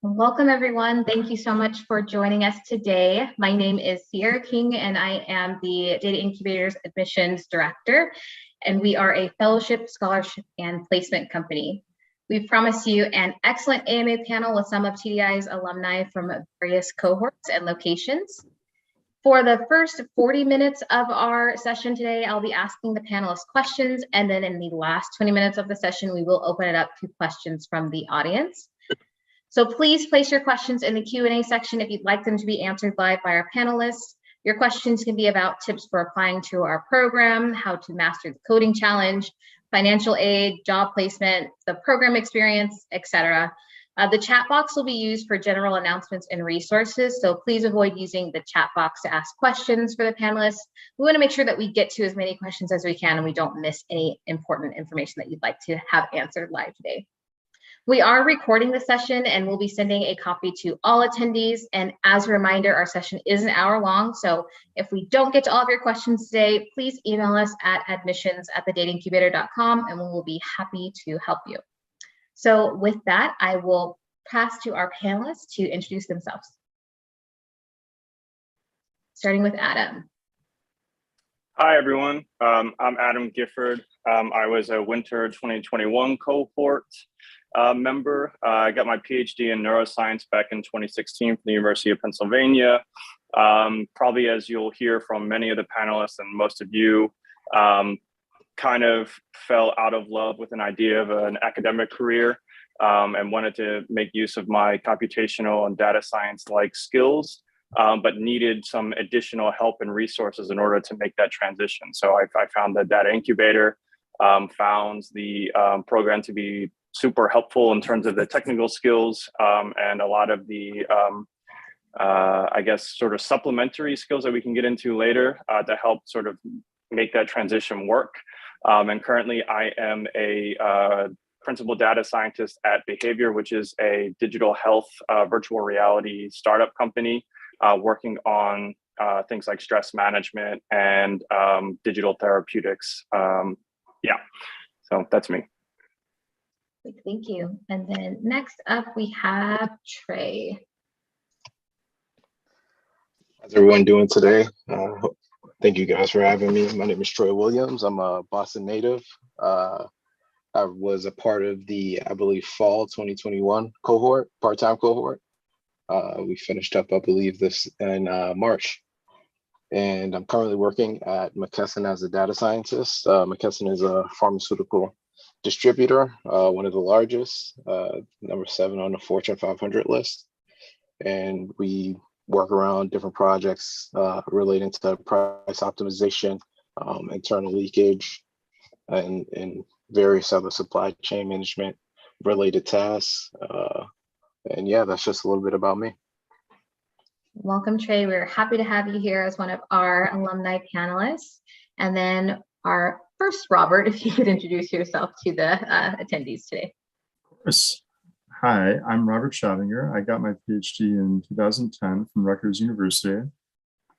Welcome, everyone. Thank you so much for joining us today. My name is Sierra King, and I am the Data Incubator's Admissions Director, and we are a fellowship, scholarship, and placement company. We've promised you an excellent AMA panel with some of TDI's alumni from various cohorts and locations. For the first 40 minutes of our session today, I'll be asking the panelists questions, and then in the last 20 minutes of the session, we will open it up to questions from the audience. So please place your questions in the Q&A section if you'd like them to be answered live by our panelists. Your questions can be about tips for applying to our program, how to master the coding challenge, financial aid, job placement, the program experience, etc. The chat box will be used for general announcements and resources, so please avoid using the chat box to ask questions for the panelists. We want to make sure that we get to as many questions as we can and we don't miss any important information that you'd like to have answered live today. We are recording the session and we'll be sending a copy to all attendees. And as a reminder, our session is an hour long. So if we don't get to all of your questions today, please email us at admissions@thedateincubator.com and we will be happy to help you. So with that, I will pass to our panelists to introduce themselves. Starting with Adam. Hi, everyone. I'm Adam Gifford. I was a winter 2021 cohort member. I got my PhD in neuroscience back in 2016 from the University of Pennsylvania. Probably as you'll hear from many of the panelists and most of you, kind of fell out of love with an idea of an academic career and wanted to make use of my computational and data science-like skills, but needed some additional help and resources in order to make that transition. So I found the Data Incubator, found the program to be super helpful in terms of the technical skills and a lot of the, I guess, sort of supplementary skills that we can get into later to help sort of make that transition work. And currently I am a principal data scientist at Behavior, which is a digital health virtual reality startup company working on things like stress management and digital therapeutics. Yeah, so that's me. Thank you. And then next up, we have Trey. How's everyone doing today? Thank you guys for having me. My name is Troy Williams. I'm a Boston native. I was a part of the, I believe, fall 2021 cohort, part-time cohort. We finished up, I believe, this in March. And I'm currently working at McKesson as a data scientist. McKesson is a pharmaceutical distributor, one of the largest, number 7 on the Fortune 500 list. And we work around different projects relating to price optimization, internal leakage, and various other supply chain management related tasks. And yeah, that's just a little bit about me. Welcome, Trey. We're happy to have you here as one of our alumni panelists. And then our first, Robert, if you could introduce yourself to the attendees today. Of course. Hi, I'm Robert Schavinger. I got my PhD in 2010 from Rutgers University.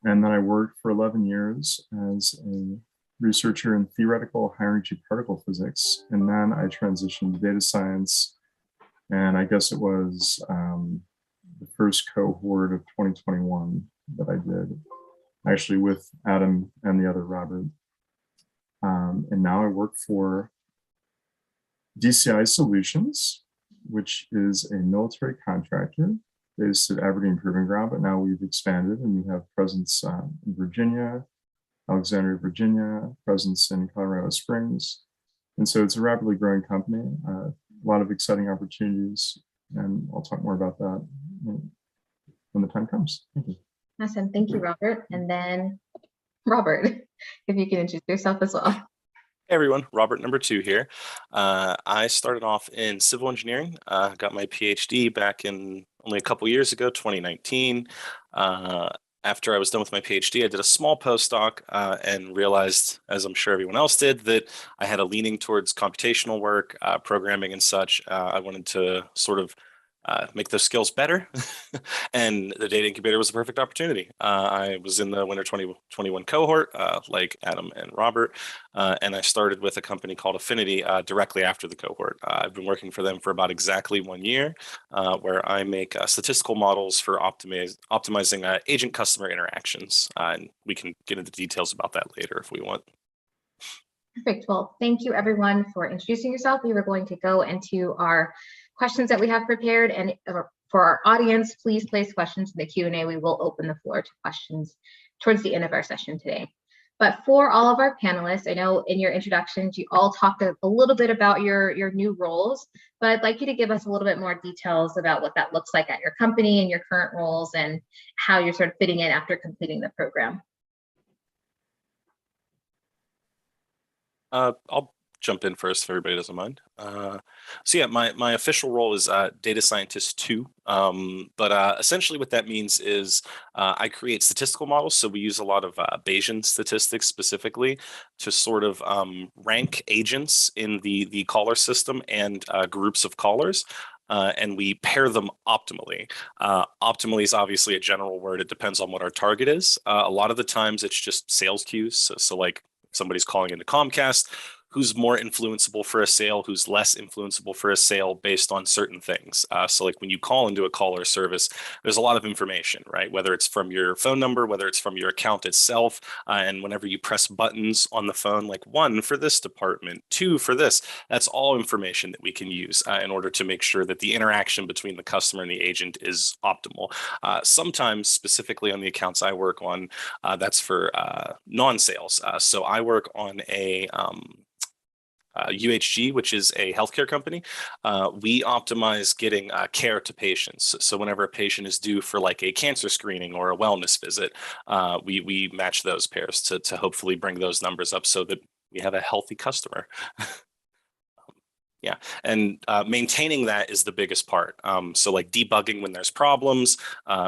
And then I worked for 11 years as a researcher in theoretical high energy particle physics. And then I transitioned to data science. And I guess it was the first cohort of 2021 that I did, actually with Adam and the other Robert. And now I work for DCI Solutions, which is a military contractor based at Aberdeen Proving Ground, but now we've expanded and we have presence in Virginia, Alexandria, Virginia, presence in Colorado Springs. And so it's a rapidly growing company, a lot of exciting opportunities, and I'll talk more about that when the time comes. Thank you. Awesome, thank you, Robert. And then Robert, if you can introduce yourself as well. Hey everyone, Robert number 2 here. I started off in civil engineering, got my PhD back in only a couple years ago, 2019. After I was done with my PhD, I did a small postdoc and realized, as I'm sure everyone else did, that I had a leaning towards computational work, programming and such. I wanted to sort of make those skills better. And the data incubator was a perfect opportunity. I was in the winter 2021 cohort, like Adam and Robert, and I started with a company called Affinity directly after the cohort. I've been working for them for about exactly 1 year, where I make statistical models for optimizing agent customer interactions. And we can get into details about that later if we want. Perfect. Well, thank you everyone for introducing yourself. We were going to go into our questions that we have prepared, and for our audience, please place questions in the Q&A. We will open the floor to questions towards the end of our session today. But for all of our panelists, I know in your introductions, you all talked a little bit about your new roles, but I'd like you to give us a little bit more details about what that looks like at your company and your current roles and how you're sort of fitting in after completing the program. I'll jump in first if everybody doesn't mind. So yeah, my official role is data scientist 2. But essentially what that means is I create statistical models. So we use a lot of Bayesian statistics specifically to sort of rank agents in the caller system and groups of callers. And we pair them optimally. Optimally is obviously a general word. It depends on what our target is. A lot of the times it's just sales cues. So like somebody's calling into Comcast, who's more influenceable for a sale, who's less influenceable for a sale based on certain things. So like when you call into a caller service, there's a lot of information, right? Whether it's from your phone number, whether it's from your account itself. And whenever you press buttons on the phone, like 1 for this department, 2 for this, that's all information that we can use in order to make sure that the interaction between the customer and the agent is optimal. Sometimes, specifically on the accounts I work on, that's for non-sales. So I work on a UHG, which is a healthcare company. We optimize getting care to patients. So whenever a patient is due for like a cancer screening or a wellness visit, we match those pairs to hopefully bring those numbers up so that we have a healthy customer. Yeah, and maintaining that is the biggest part. So like debugging when there's problems,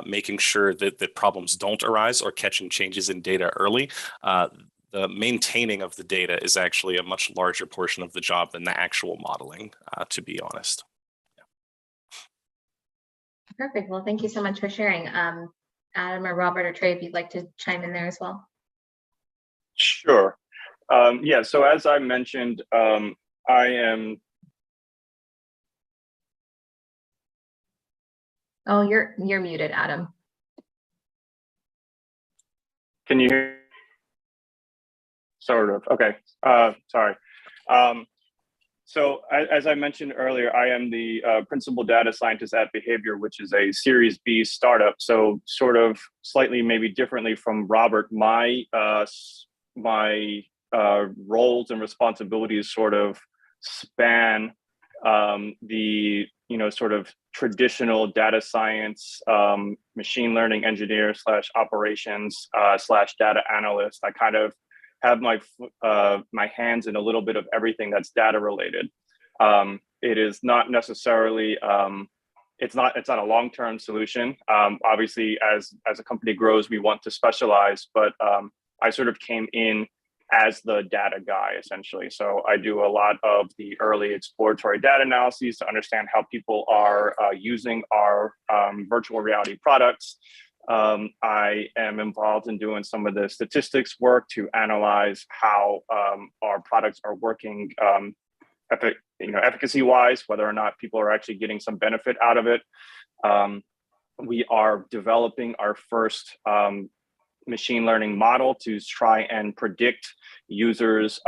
making sure that problems don't arise or catching changes in data early. The maintaining of the data is actually a much larger portion of the job than the actual modeling, to be honest. Yeah. Perfect. Well, thank you so much for sharing. Adam or Robert or Trey, if you'd like to chime in there as well. Sure. Yeah, so as I mentioned, I am... Oh, you're muted, Adam. Can you hear? Sort of. Okay. Sorry. So as I mentioned earlier, I am the principal data scientist at Behavior, which is a Series B startup. So sort of slightly maybe differently from Robert, my roles and responsibilities sort of span the sort of traditional data science, machine learning engineer / operations / data analyst. I kind of have my hands in a little bit of everything that's data related. It is not necessarily it's not a long-term solution. Obviously, as a company grows, we want to specialize, but I sort of came in as the data guy essentially. So I do a lot of the early exploratory data analyses to understand how people are using our virtual reality products. I am involved in doing some of the statistics work to analyze how our products are working efficacy-wise, whether or not people are actually getting some benefit out of it. We are developing our first machine learning model to try and predict users'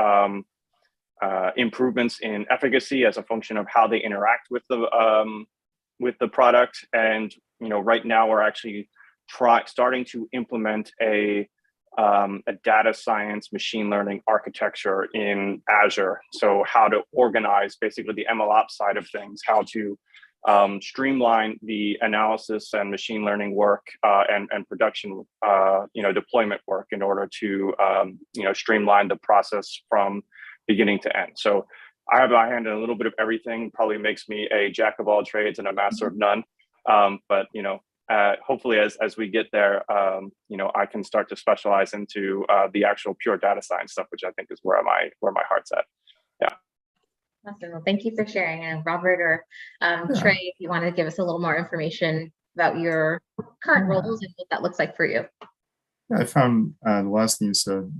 improvements in efficacy as a function of how they interact with the product. And right now we're actually starting to implement a data science machine learning architecture in Azure. So how to organize basically the MLOps side of things, how to streamline the analysis and machine learning work and production deployment work in order to streamline the process from beginning to end. So I have my hand in a little bit of everything. Probably makes me a jack of all trades and a master of none. But hopefully as we get there, I can start to specialize into the actual pure data science stuff, which I think is where my heart's at. Yeah. Awesome. Well, thank you for sharing. And Robert or Yeah. Trey, if you want to give us a little more information about your current Yeah. roles and what that looks like for you. Yeah, I found the last thing you said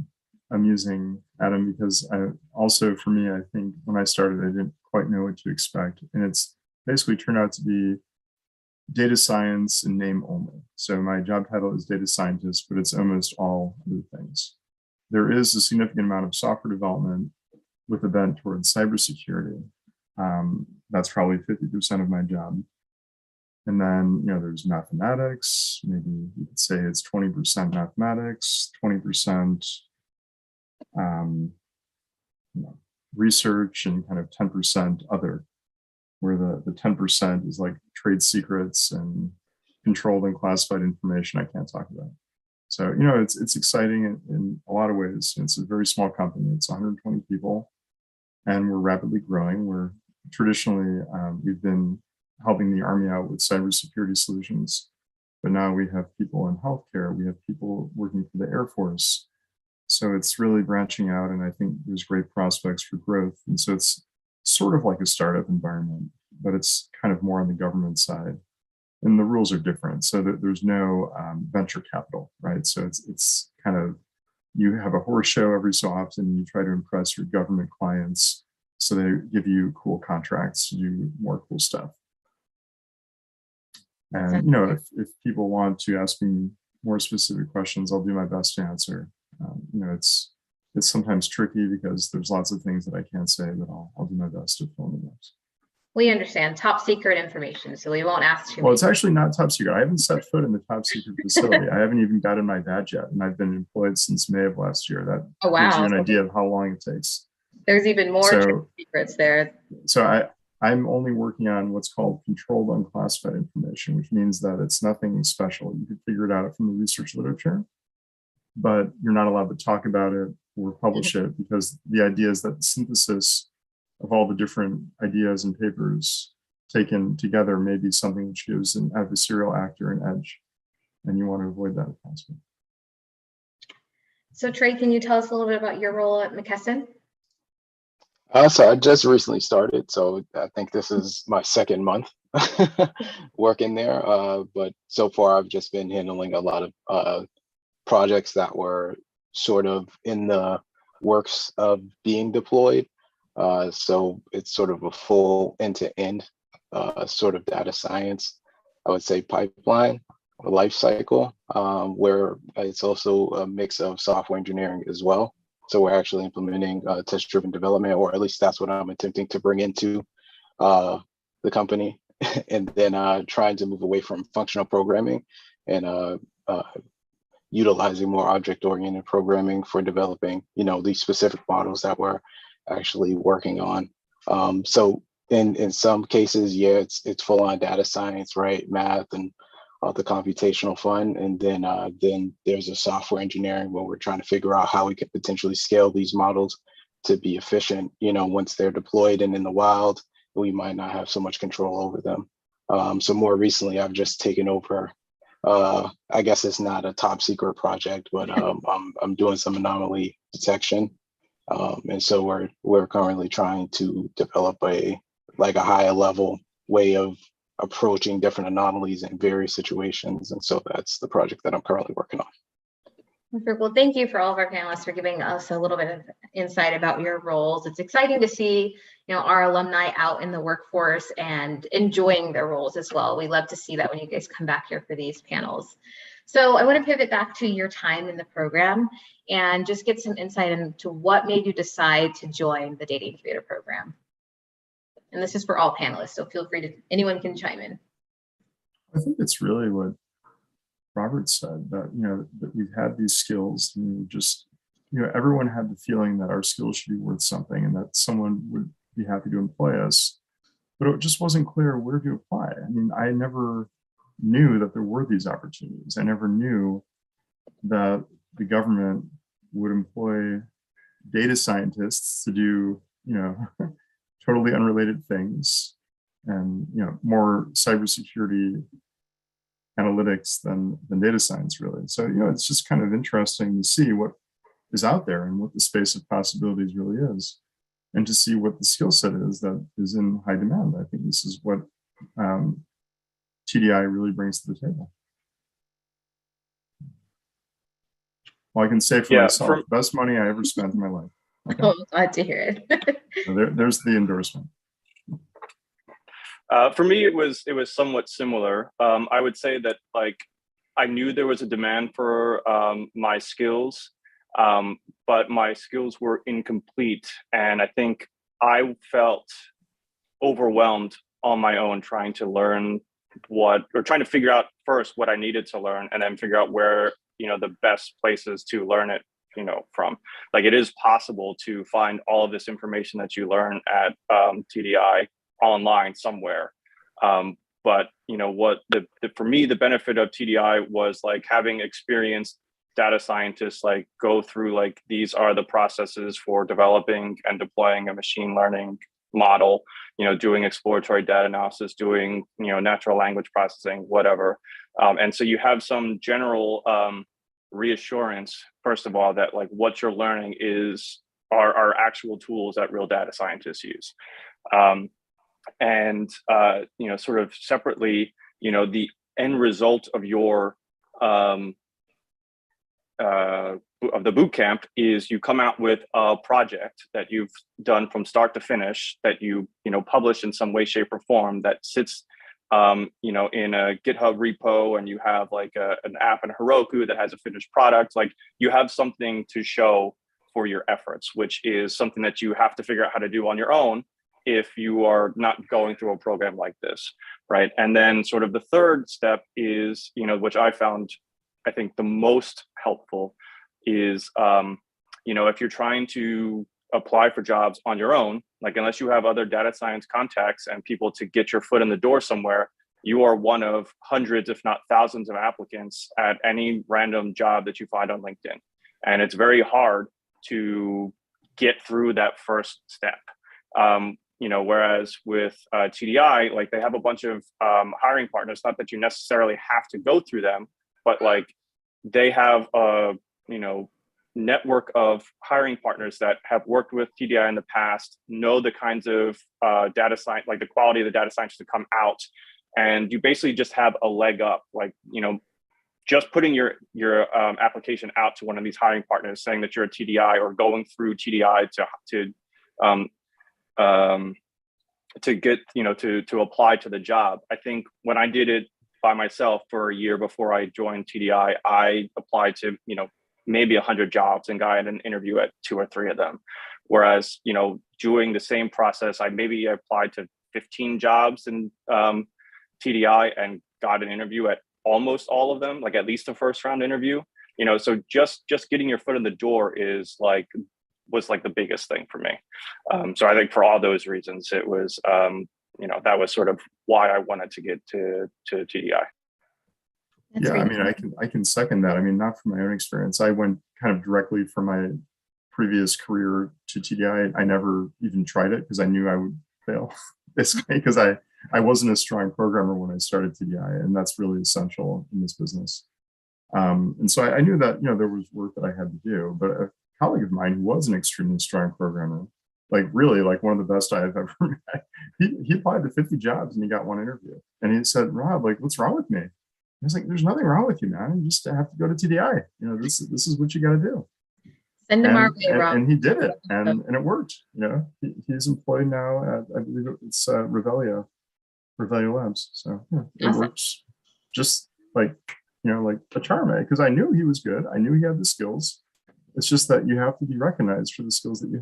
amusing, Adam, because for me, I think when I started, I didn't quite know what to expect. And it's basically turned out to be data science in name only. So my job title is data scientist, but it's almost all other things. There is a significant amount of software development with a bent towards cybersecurity. That's probably 50% of my job. And then, there's mathematics. Maybe you could say it's 20% mathematics, 20% research, and kind of 10% other, where the 10% is like trade secrets and controlled and classified information I can't talk about. So, it's exciting in a lot of ways. It's a very small company. It's 120 people, and we're rapidly growing. We're traditionally, we've been helping the Army out with cybersecurity solutions, but now we have people in healthcare. We have people working for the Air Force. So it's really branching out, and I think there's great prospects for growth. And so it's sort of like a startup environment, but it's kind of more on the government side. And the rules are different, so that there's no venture capital, right? So it's kind of, you have a horse show every so often. You try to impress your government clients, so they give you cool contracts to do more cool stuff. And if people want to ask me more specific questions, I'll do my best to answer. It's sometimes tricky because there's lots of things that I can't say, but I'll do my best to fill in the blanks. We understand top secret information, so we won't ask too Well, many. it's actually not top secret. I haven't set foot in the top secret facility. I haven't even gotten my badge yet, and I've been employed since May of last year. That gives you an idea of how long it takes. There's even more secrets there. So I'm only working on what's called controlled unclassified information, which means that it's nothing special. You could figure it out from the research literature, but you're not allowed to talk about it or publish it, because the idea is that the synthesis of all the different ideas and papers taken together may be something which gives an adversarial actor an edge, and you want to avoid that if possible. So Trey, can you tell us a little bit about your role at McKesson? So I just recently started, so I think this is my second month working there. But so far, I've just been handling a lot of projects that were sort of in the works of being deployed. So it's sort of a full end-to-end sort of data science, I would say, pipeline or life cycle, where it's also a mix of software engineering as well. So we're actually implementing test-driven development, or at least that's what I'm attempting to bring into the company, and then trying to move away from functional programming and utilizing more object-oriented programming for developing, these specific models that we're actually working on. So in some cases, yeah, it's full-on data science, right? Math and the computational fun, and then there's a software engineering where we're trying to figure out how we can potentially scale these models to be efficient. Once they're deployed and in the wild, we might not have so much control over them. So more recently, I've just taken over. I guess it's not a top secret project, but I'm doing some anomaly detection, and so we're currently trying to develop a higher level way of approaching different anomalies in various situations. And so that's the project that I'm currently working on. Well, thank you for all of our panelists for giving us a little bit of insight about your roles. It's exciting to see, our alumni out in the workforce and enjoying their roles as well. We love to see that when you guys come back here for these panels. So I want to pivot back to your time in the program and just get some insight into what made you decide to join the Data Incubator program. And this is for all panelists, so feel free to, anyone can chime in. I think it's really what Robert said, that, that we've had these skills, and just, everyone had the feeling that our skills should be worth something and that someone would be happy to employ us, but it just wasn't clear where to apply. I mean, I never knew that there were these opportunities. I never knew that the government would employ data scientists to do, totally unrelated things, and more cybersecurity analytics than data science, really. So it's just kind of interesting to see what is out there and what the space of possibilities really is. and to see what the skill set is that is in high demand. I think this is what TDI really brings to the table. Well, I can say for myself, best money I ever spent in my life. Okay. Oh, glad to hear it. So there's the endorsement. For me, it was somewhat similar. I would say that I knew there was a demand for my skills, but my skills were incomplete, and I think I felt overwhelmed on my own trying to learn trying to figure out first what I needed to learn, and then figure out where the best places to learn it from. Like, it is possible to find all of this information that you learn at TDI online somewhere, but for me, the benefit of TDI was having experienced data scientists go through these are the processes for developing and deploying a machine learning model, doing exploratory data analysis, doing natural language processing, whatever, and so you have some general reassurance, first of all, that what you're learning are actual tools that real data scientists use. And sort of separately, the end result of your of the boot camp is you come out with a project that you've done from start to finish, that you publish in some way, shape, or form, that sits in a GitHub repo, and you have an app in Heroku that has a finished product. You have something to show for your efforts, which is something that you have to figure out how to do on your own if you are not going through a program like this, right? And then sort of the third step is, which I found, I think, the most helpful is, if you're trying to apply for jobs on your own, unless you have other data science contacts and people to get your foot in the door somewhere, you are one of hundreds, if not thousands, of applicants at any random job that you find on LinkedIn. And it's very hard to get through that first step. Whereas with TDI, they have a bunch of hiring partners, not that you necessarily have to go through them, but they have a, network of hiring partners that have worked with TDI in the past, know the kinds of data science, the quality of the data science to come out. And you basically just have a leg up, just putting your application out to one of these hiring partners, saying that you're a TDI, or going through TDI to get, to apply to the job. I think when I did it by myself for a year before I joined TDI, I applied to, maybe 100 jobs and got an interview at 2 or 3 of them. Whereas, doing the same process, I applied to 15 jobs in TDI and got an interview at almost all of them, at least a first round interview. So just getting your foot in the door was the biggest thing for me. So I think for all those reasons, it was, that was sort of why I wanted to get to TDI. That's yeah, great. I can second that. Not from my own experience. I went kind of directly from my previous career to TDI. I never even tried it because I knew I would fail, basically, because I wasn't a strong programmer when I started TDI, and that's really essential in this business. And so I knew that there was work that I had to do. But a colleague of mine who was an extremely strong programmer, really one of the best I have ever met, he applied to 50 jobs and he got one interview. And he said, "Rob, what's wrong with me?" I was like, "There's nothing wrong with you, man. You just have to go to TDI. This is what you got to do." Send them our way, Rob. And he did it, and it worked. He's employed now at, I believe it's Revelio Labs. So yeah, it Awesome. works just like a charm, because I knew he was good. I knew he had the skills. It's just that you have to be recognized for the skills that you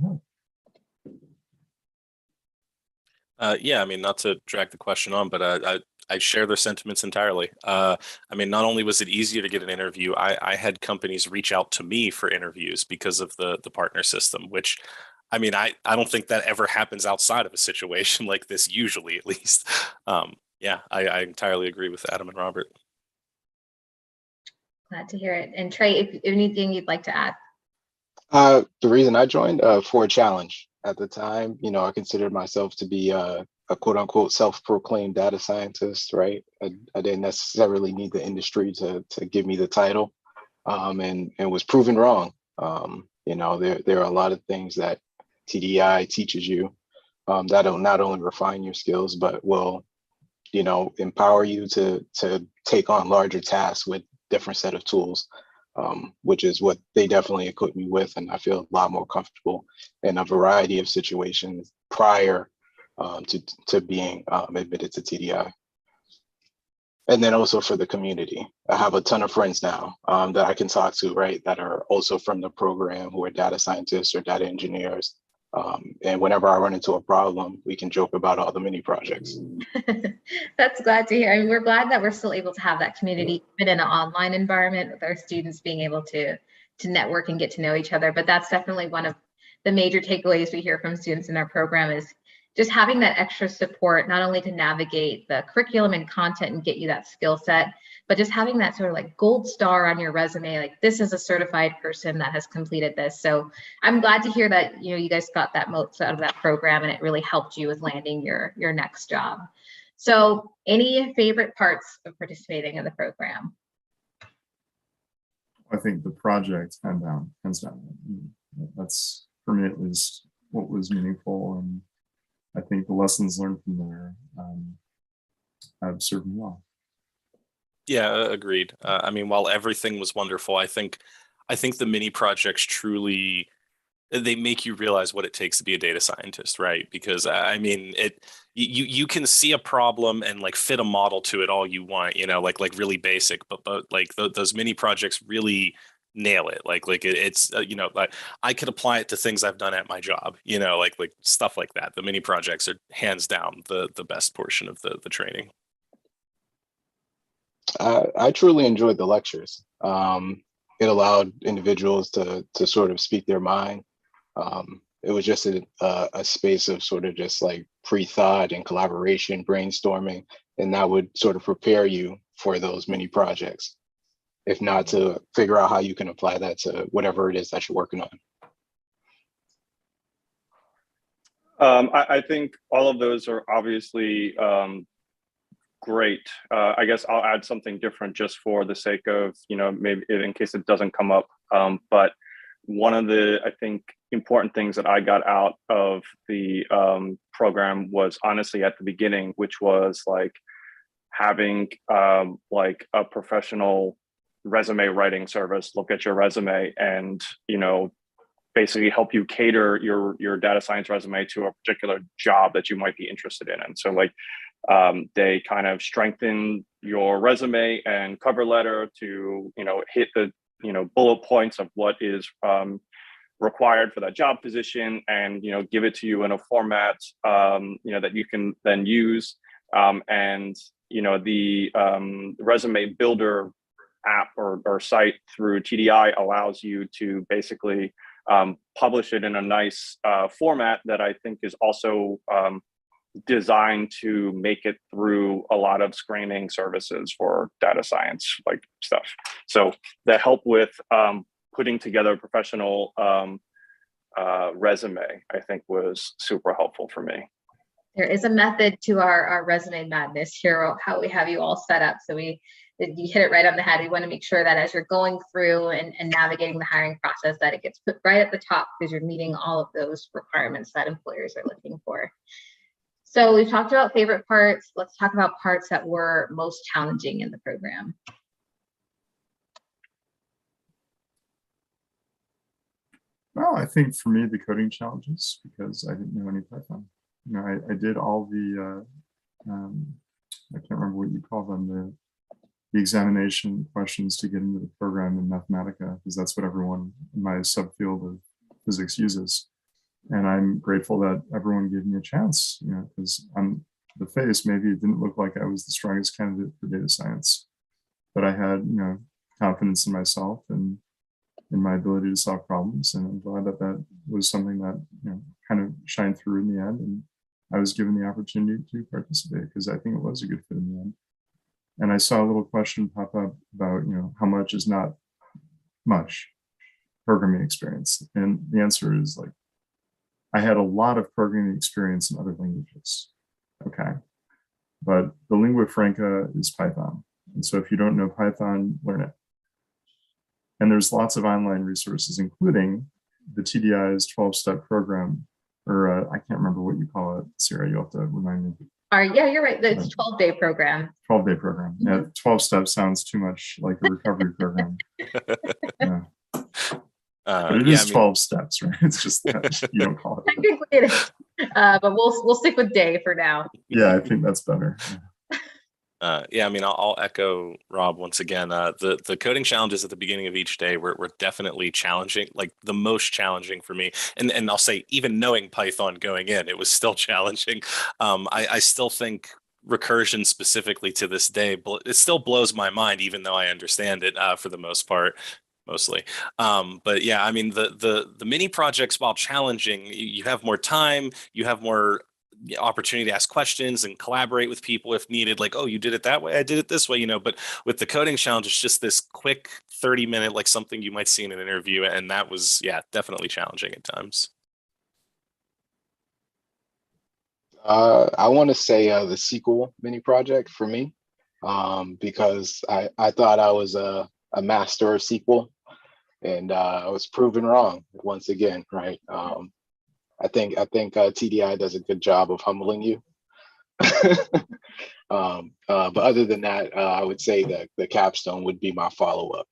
have. Yeah, not to drag the question on, but I share their sentiments entirely. Not only was it easier to get an interview, I had companies reach out to me for interviews because of the partner system, which, I don't think that ever happens outside of a situation like this, usually, at least. Yeah, I entirely agree with Adam and Robert. Glad to hear it. And Trey, if anything you'd like to add? The reason I joined for a challenge at the time, I considered myself to be a quote unquote self-proclaimed data scientist, right? I didn't necessarily need the industry to give me the title, and was proven wrong. There are a lot of things that TDI teaches you, that'll not only refine your skills, but will, empower you to take on larger tasks with different set of tools, which is what they definitely equipped me with. And I feel a lot more comfortable in a variety of situations prior to being admitted to TDI. And then also for the community, I have a ton of friends now that I can talk to, right, that are also from the program, who are data scientists or data engineers. And whenever I run into a problem, we can joke about all the mini projects. That's glad to hear. I mean, we're glad that we're still able to have that community, even in an online environment, with our students being able to network and get to know each other. But that's definitely one of the major takeaways we hear from students in our program, is just having that extra support, not only to navigate the curriculum and content and get you that skill set, but just having that sort of like gold star on your resume, like this is a certified person that has completed this. So I'm glad to hear that, you guys got that most out of that program, and it really helped you with landing your next job. So any favorite parts of participating in the program? I think the project, hands down. That's, for me at least, what was meaningful. And I think the lessons learned from there have served me well. Yeah, agreed. I mean, while everything was wonderful, I think the mini projects truly, they make you realize what it takes to be a data scientist, right? Because I mean, you can see a problem and like fit a model to it all you want, like really basic, but like those mini projects really nail it. Like it's like I could apply it to things I've done at my job, like stuff like that. The mini projects are hands down the best portion of the training. I truly enjoyed the lectures. It allowed individuals to sort of speak their mind. It was just a space of sort of just like pre-thought and collaboration, brainstorming, and that would sort of prepare you for those mini projects, if not to figure out how you can apply that to whatever it is that you're working on. I think all of those are obviously great. I guess I'll add something different just for the sake of, maybe in case it doesn't come up. But one of the, I think, important things that I got out of the program was honestly at the beginning, which was like having like a professional resume writing service look at your resume and, basically help you cater your data science resume to a particular job that you might be interested in. And so like they kind of strengthen your resume and cover letter to, hit the, bullet points of what is required for that job position, and, give it to you in a format, that you can then use. And, the resume builder app or site through TDI allows you to basically publish it in a nice format that I think is also designed to make it through a lot of screening services for data science like stuff. So the help with putting together a professional resume, I think, was super helpful for me. There is a method to our resume madness here, how we have you all set up. So you hit it right on the head. We want to make sure that as you're going through and navigating the hiring process, that it gets put right at the top, because you're meeting all of those requirements that employers are looking for. So we've talked about favorite parts. Let's talk about parts that were most challenging in the program. Well, I think for me, the coding challenges, because I didn't know any Python. I did all the, I can't remember what you call them, the examination questions to get into the program in Mathematica, because that's what everyone in my subfield of physics uses. And I'm grateful that everyone gave me a chance, because on the face, maybe it didn't look like I was the strongest candidate for data science, but I had, confidence in myself and in my ability to solve problems. And I'm glad that that was something that, kind of shined through in the end. And I was given the opportunity to participate because I think it was a good fit in the end. And I saw a little question pop up about, how much is not much programming experience. And the answer is like, I had a lot of programming experience in other languages. Okay. But the lingua franca is Python. And so if you don't know Python, learn it. And there's lots of online resources, including the TDI's 12-step program or I can't remember what you call it. Sarah, you'll have to remind me. All right, yeah, you're right. It's 12-day program. 12-day program. Yeah, 12 steps sounds too much like a recovery program. Yeah. But it is 12 steps, right? It's just that you don't call it. Technically it is, but we'll stick with day for now. Yeah, I think that's better. Yeah, I mean, I'll echo Rob once again. The coding challenges at the beginning of each day were definitely challenging, like the most challenging for me. And I'll say, even knowing Python going in, it was still challenging. I still think recursion specifically to this day, it still blows my mind, even though I understand it for the most part. Mostly. But yeah, I mean, the mini projects, while challenging, you have more time, you have more opportunity to ask questions and collaborate with people if needed. Like, oh, you did it that way, I did it this way, but with the coding challenge, it's just this quick 30-minute, like something you might see in an interview. And that was, yeah, definitely challenging at times. I want to say the SQL mini project for me, because I thought I was a master of SQL, and I was proven wrong once again, right? I think TDI does a good job of humbling you. But other than that, I would say that the capstone would be my follow-up,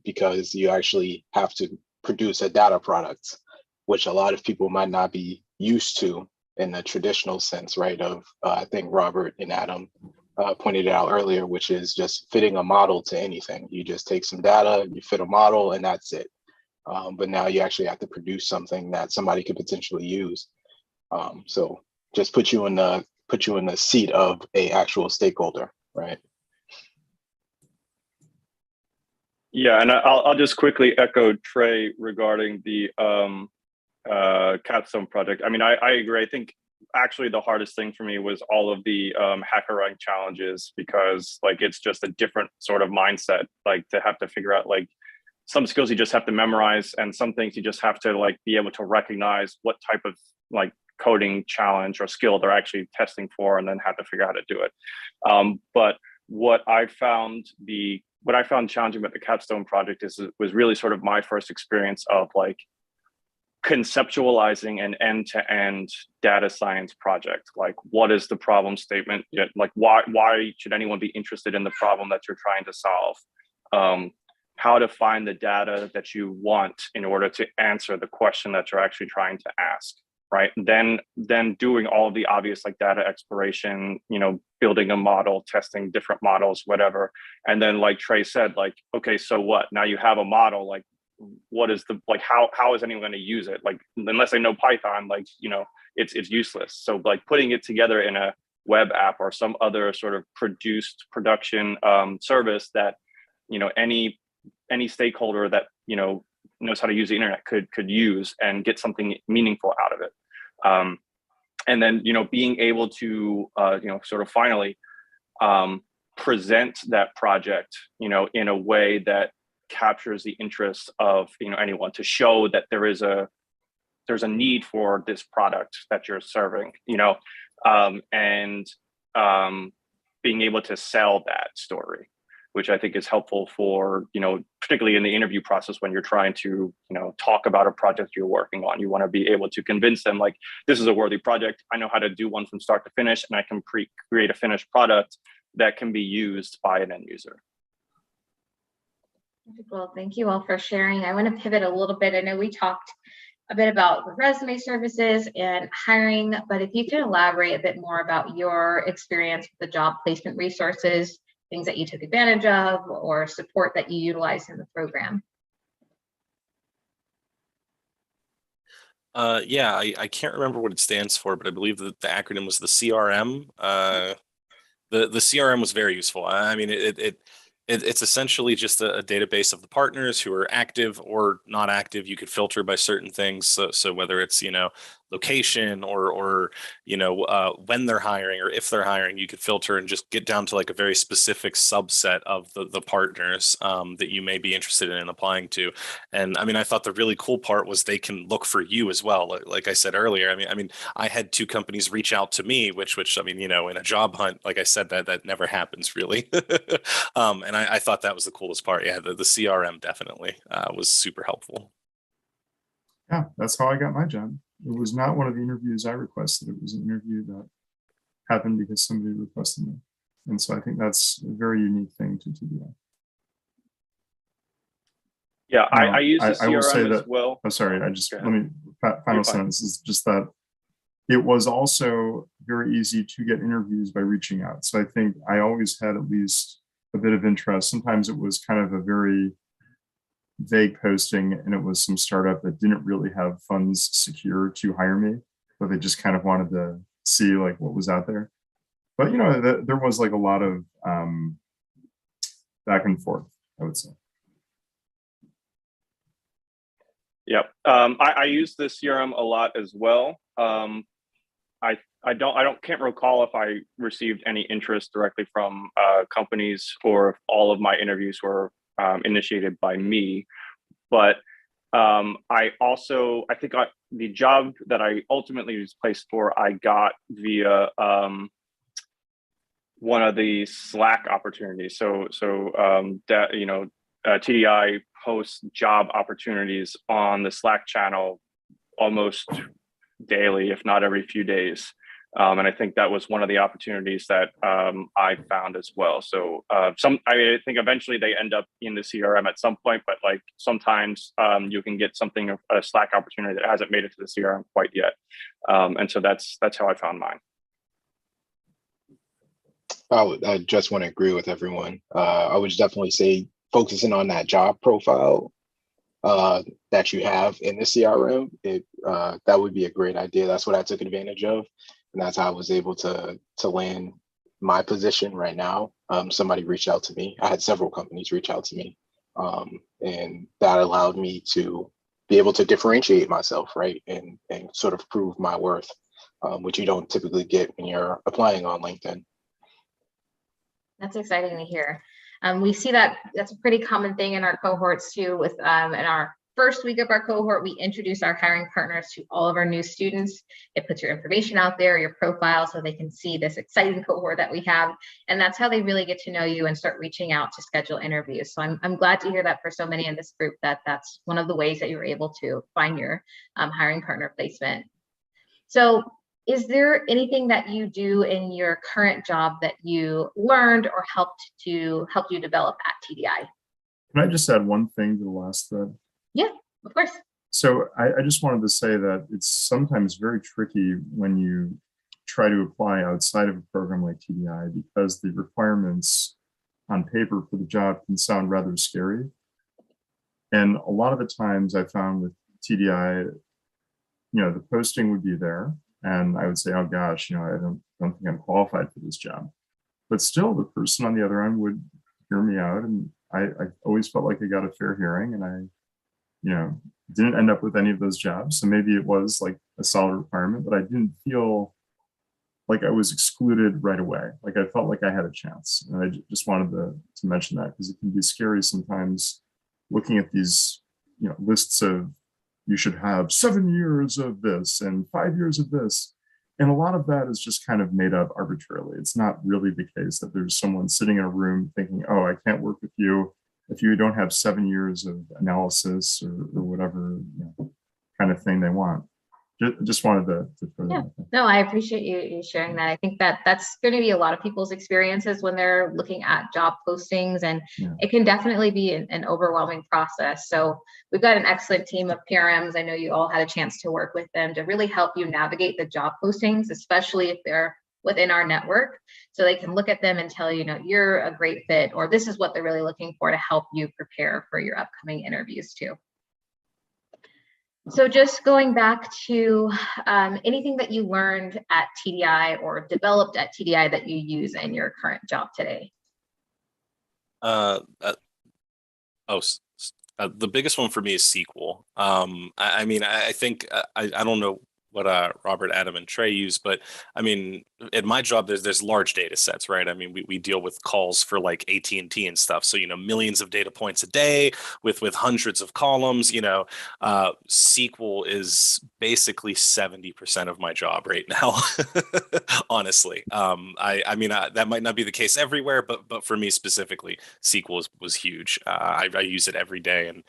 because you actually have to produce a data product, which a lot of people might not be used to in the traditional sense, right? Of I think Robert and Adam pointed it out earlier, which is just fitting a model to anything. You just take some data, you fit a model, and that's it. But now you actually have to produce something that somebody could potentially use. So just put you in the seat of a actual stakeholder, right? Yeah, and I'll just quickly echo Trey regarding the capstone project. I mean, I agree. I think actually the hardest thing for me was all of the HackerRank challenges, because like it's just a different sort of mindset, like to have to figure out like some skills you just have to memorize, and some things you just have to like be able to recognize what type of like coding challenge or skill they're actually testing for, and then have to figure out how to do it. But what I found challenging about the capstone project was really sort of my first experience of like conceptualizing an end-to-end data science project. Like, what is the problem statement? Like, why should anyone be interested in the problem that you're trying to solve? How to find the data that you want in order to answer the question that you're actually trying to ask, right? Then doing all of the obvious like data exploration, building a model, testing different models, whatever. And then like Trey said, like, okay, so what? Now you have a model, like what is how is anyone going to use it? Like, unless they know Python, like, it's useless. So like putting it together in a web app or some other sort of production service that, any stakeholder that knows how to use the internet could use and get something meaningful out of it. And then being able to sort of finally present that project in a way that captures the interest of anyone, to show that there's a need for this product that you're serving, and being able to sell that story, which I think is helpful for, particularly in the interview process when you're trying to, talk about a project you're working on. You want to be able to convince them, like, this is a worthy project. I know how to do one from start to finish, and I can create a finished product that can be used by an end user. Well, thank you all for sharing. I want to pivot a little bit. I know we talked a bit about the resume services and hiring, but if you could elaborate a bit more about your experience with the job placement resources, things that you took advantage of, or support that you utilized in the program. Yeah, I can't remember what it stands for, but I believe that the acronym was the CRM. The CRM was very useful. I mean, it's essentially just a database of the partners who are active or not active. You could filter by certain things. So whether it's, location or when they're hiring or if they're hiring, you could filter and just get down to like a very specific subset of the partners that you may be interested in applying to. And I mean, I thought the really cool part was they can look for you as well. Like I said earlier, I mean, I had 2 companies reach out to me, which I mean, in a job hunt, like I said, that never happens really. And I thought that was the coolest part. Yeah, the CRM definitely was super helpful. Yeah, that's how I got my job. It was not one of the interviews I requested. It was an interview that happened because somebody requested me. And so I think that's a very unique thing to TDI. Yeah, I use the I will say CRM as that, well. oh, sorry, I just, Go let ahead. me, final sentence is just that it was also very easy to get interviews by reaching out. So I think I always had at least a bit of interest. Sometimes it was kind of a very vague posting, and it was some startup that didn't really have funds secure to hire me, but they just kind of wanted to see like what was out there. But, you know, there was like a lot of back and forth, I would say. Yep. I use the CRM a lot as well. Can't recall if I received any interest directly from companies, or if all of my interviews were initiated by me. But I think the job that I ultimately was placed for, I got via one of the Slack opportunities. TDI posts job opportunities on the Slack channel almost daily, if not every few days. And I think that was one of the opportunities that I found as well. So I think eventually they end up in the CRM at some point, but like sometimes you can get a Slack opportunity that hasn't made it to the CRM quite yet. And so that's how I found mine. I just want to agree with everyone. I would definitely say focusing on that job profile that you have in the CRM, that would be a great idea. That's what I took advantage of, and that's how I was able to land my position right now. Somebody reached out to me. I had several companies reach out to me, and that allowed me to be able to differentiate myself, right, and sort of prove my worth, which you don't typically get when you're applying on LinkedIn. That's exciting to hear. We see that that's a pretty common thing in our cohorts too. With in our first week of our cohort, we introduce our hiring partners to all of our new students. It puts your information out there, your profile, so they can see this exciting cohort that we have. And that's how they really get to know you and start reaching out to schedule interviews. So I'm glad to hear that for so many in this group, that's one of the ways that you're able to find your hiring partner placement. So is there anything that you do in your current job that you learned or helped you develop at TDI? Can I just add one thing to the last thread? Yeah, of course. So I just wanted to say that it's sometimes very tricky when you try to apply outside of a program like TDI, because the requirements on paper for the job can sound rather scary. And a lot of the times I found with TDI, the posting would be there, and I would say, oh gosh, I don't think I'm qualified for this job. But still, the person on the other end would hear me out, and I always felt like I got a fair hearing, and I didn't end up with any of those jobs. So maybe it was like a solid requirement, but I didn't feel like I was excluded right away. Like I felt like I had a chance. And I just wanted to mention that, because it can be scary sometimes looking at these lists of, you should have 7 years of this and 5 years of this. And a lot of that is just kind of made up arbitrarily. It's not really the case that there's someone sitting in a room thinking, oh, I can't work with you if you don't have 7 years of analysis or whatever kind of thing they want. Just wanted to throw that out there. No, I appreciate you sharing that. I think that's going to be a lot of people's experiences when they're looking at job postings, and it can definitely be an overwhelming process. So we've got an excellent team of PRMs. I know you all had a chance to work with them to really help you navigate the job postings, especially if they're within our network, so they can look at them and tell you, you're a great fit, or this is what they're really looking for, to help you prepare for your upcoming interviews too. So just going back to anything that you learned at TDI or developed at TDI that you use in your current job today. The biggest one for me is SQL. I think I don't know what Robert, Adam, and Trey use, but I mean, in my job, there's large data sets, right? I mean, we deal with calls for like AT&T and stuff, so millions of data points a day with hundreds of columns. SQL is basically 70% of my job right now. Honestly, that might not be the case everywhere, but for me specifically, SQL was huge. I use it every day, and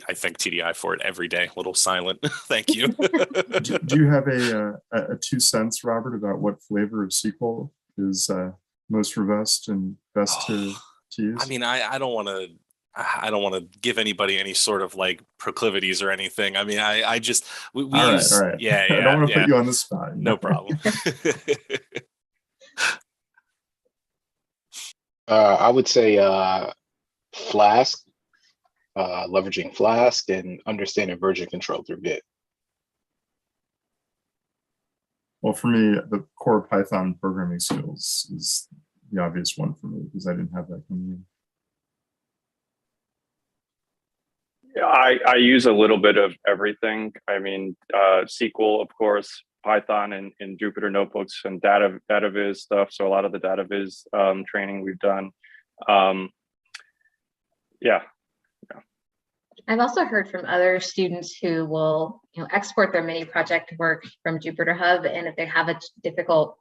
I thank TDI for it every day. A little silent. Thank you. Do you have a 2 cents, Robert, about what flavor of SQL is most robust and best to use? I mean, I don't want to give anybody any sort of like proclivities or anything. I mean, I just we all use right. yeah. I don't want to put you on the spot. No problem. I would say Flask, leveraging Flask and understanding version control through Git. Well, for me, the core Python programming skills is the obvious one for me because I didn't have that coming in. Yeah, I use a little bit of everything. I mean, SQL, of course, Python and Jupyter notebooks and data viz stuff. So a lot of the data viz training we've done. Yeah. I've also heard from other students who will, export their mini project work from Jupyter Hub, and if they have a difficult,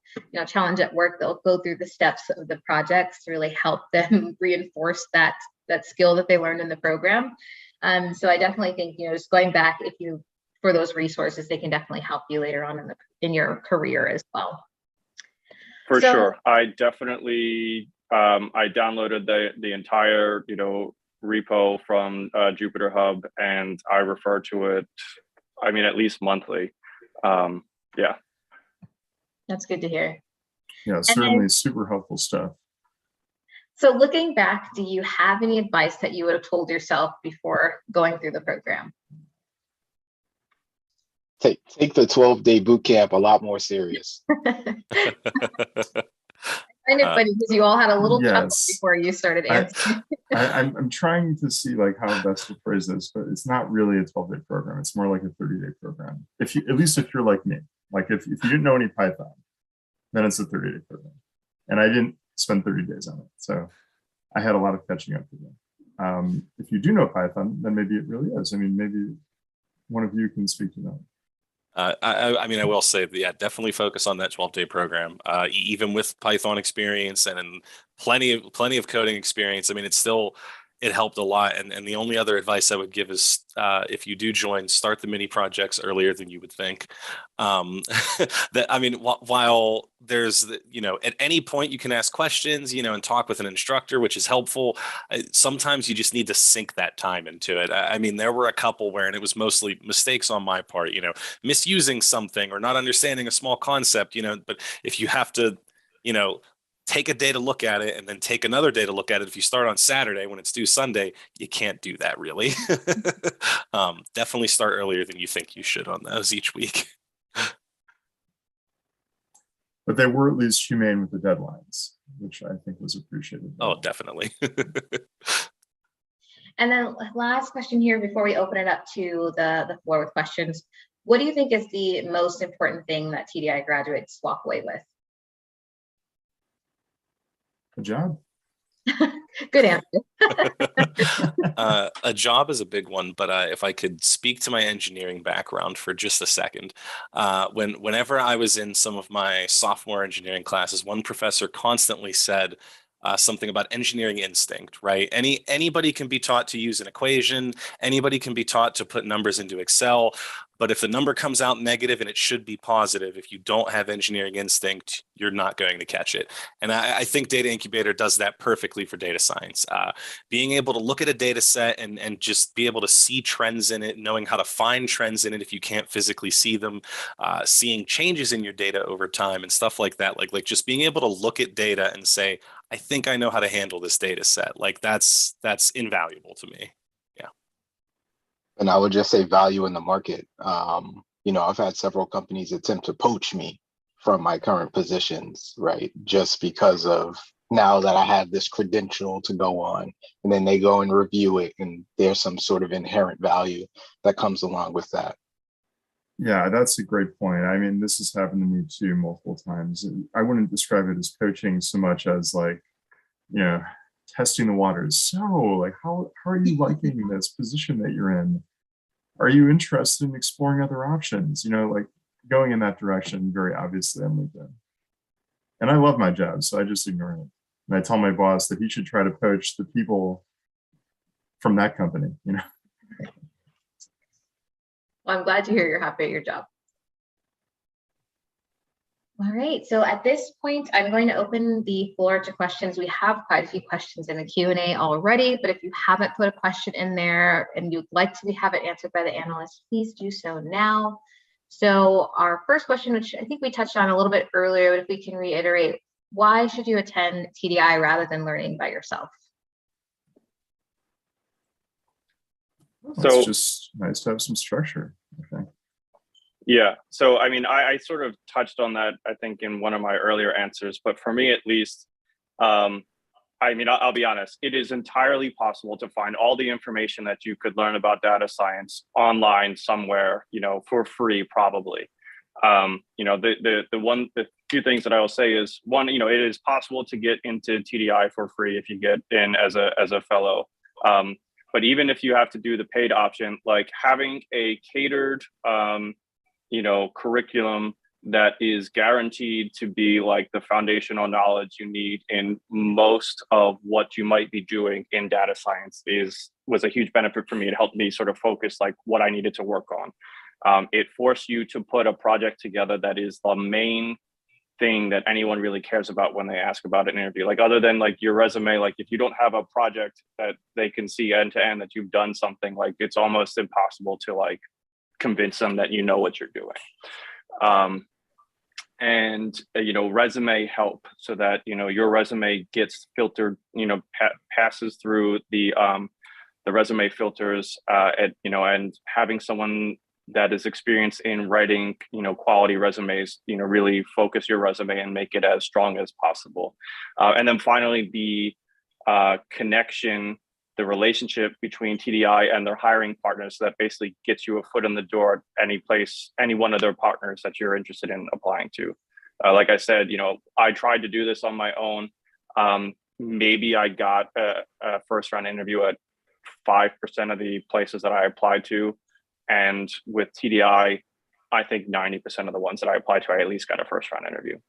challenge at work, they'll go through the steps of the projects to really help them reinforce that skill that they learned in the program. So I definitely think, just going back, for those resources, they can definitely help you later on in your career as well. For sure, I definitely I downloaded the entire repo from Jupyter Hub, and I refer to it, I mean, at least monthly. Yeah. That's good to hear. Yeah, certainly super helpful stuff. So looking back, do you have any advice that you would have told yourself before going through the program? Take the 12-day boot camp a lot more serious. Kind of funny because you all had a little chuckle Yes. before you started answering. I'm trying to see like how best to phrase this, but it's not really a 12-day program. It's more like a 30-day program. At least if you're like me, like if you didn't know any Python, then it's a 30-day program. And I didn't spend 30 days on it. So I had a lot of catching up to do. If you do know Python, then maybe it really is. I mean, maybe one of you can speak to that. I mean, I will say, yeah, definitely focus on that 12-day program. Even with Python experience and plenty of coding experience, I mean, it helped a lot. And the only other advice I would give is if you do join, start the mini projects earlier than you would think. That, I mean, while there's, at any point you can ask questions, and talk with an instructor, which is helpful. Sometimes you just need to sink that time into it. I mean, there were a couple where, and it was mostly mistakes on my part, misusing something or not understanding a small concept, but if you have to, take a day to look at it and then take another day to look at it. If you start on Saturday when it's due Sunday, you can't do that really. Definitely start earlier than you think you should on those each week. But they were at least humane with the deadlines, which I think was appreciated. Oh, definitely. And then last question here before we open it up to the floor with questions. What do you think is the most important thing that TDI graduates walk away with? A job. Good answer. A job is a big one, but if I could speak to my engineering background for just a second, whenever I was in some of my sophomore engineering classes, one professor constantly said something about engineering instinct, right? Anybody can be taught to use an equation, anybody can be taught to put numbers into Excel, but if the number comes out negative, and it should be positive, if you don't have engineering instinct, you're not going to catch it. And I think Data Incubator does that perfectly for data science. Being able to look at a data set and just be able to see trends in it, knowing how to find trends in it if you can't physically see them, seeing changes in your data over time and stuff like that, like just being able to look at data and say, I think I know how to handle this data set. Like that's invaluable to me. And I would just say value in the market. I've had several companies attempt to poach me from my current positions, right? Just because of now that I have this credential to go on, and then they go and review it, and there's some sort of inherent value that comes along with that. Yeah, that's a great point. I mean, this has happened to me too multiple times. I wouldn't describe it as coaching so much as like, testing the waters. So like, how are you liking this position that you're in? Are you interested in exploring other options? Like going in that direction, very obviously on LinkedIn. And I love my job, so I just ignore it. And I tell my boss that he should try to poach the people from that company, Well, I'm glad to hear you're happy at your job. All right, so at this point, I'm going to open the floor to questions. We have quite a few questions in the Q&A already, but if you haven't put a question in there and you'd like to have it answered by the analyst, please do so now. So our first question, which I think we touched on a little bit earlier, but if we can reiterate, why should you attend TDI rather than learning by yourself? So it's just nice to have some structure, I think. Yeah, so I mean, I sort of touched on that, I think, in one of my earlier answers, but for me at least, I mean, I'll be honest, it is entirely possible to find all the information that you could learn about data science online somewhere, you know, for free, probably. You know, the few things that I will say is, one, you know, it is possible to get into TDI for free if you get in as a fellow. But even if you have to do the paid option, like having a catered, you know, curriculum that is guaranteed to be like the foundational knowledge you need in most of what you might be doing in data science was a huge benefit for me. It helped me sort of focus like what I needed to work on. It forced you to put a project together that is the main thing that anyone really cares about when they ask about an interview. Like other than like your resume, like if you don't have a project that they can see end to end that you've done something, like it's almost impossible to like convince them that you know what you're doing. And you know, resume help so that, you know, your resume gets filtered, you know, passes through the resume filters, you know, and having someone that is experienced in writing, you know, quality resumes, you know, really focus your resume and make it as strong as possible. And then finally, the connection, the relationship between TDI and their hiring partners, so that basically gets you a foot in the door at any place, any one of their partners that you're interested in applying to. Like I said, you know, I tried to do this on my own. Maybe I got a first round interview at 5% of the places that I applied to. And with TDI, I think 90% of the ones that I applied to, I at least got a first round interview.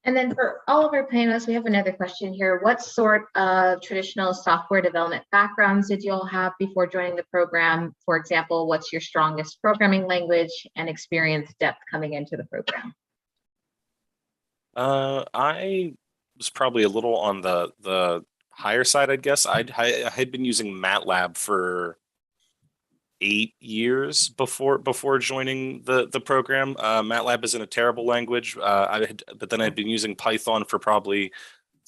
And then for all of our panelists, we have another question here. What sort of traditional software development backgrounds did you all have before joining the program? For example, what's your strongest programming language and experience depth coming into the program? I was probably a little on the higher side, I guess. I had been using MATLAB for 8 years before joining the program. MATLAB isn't a terrible language, but then I'd been using Python for probably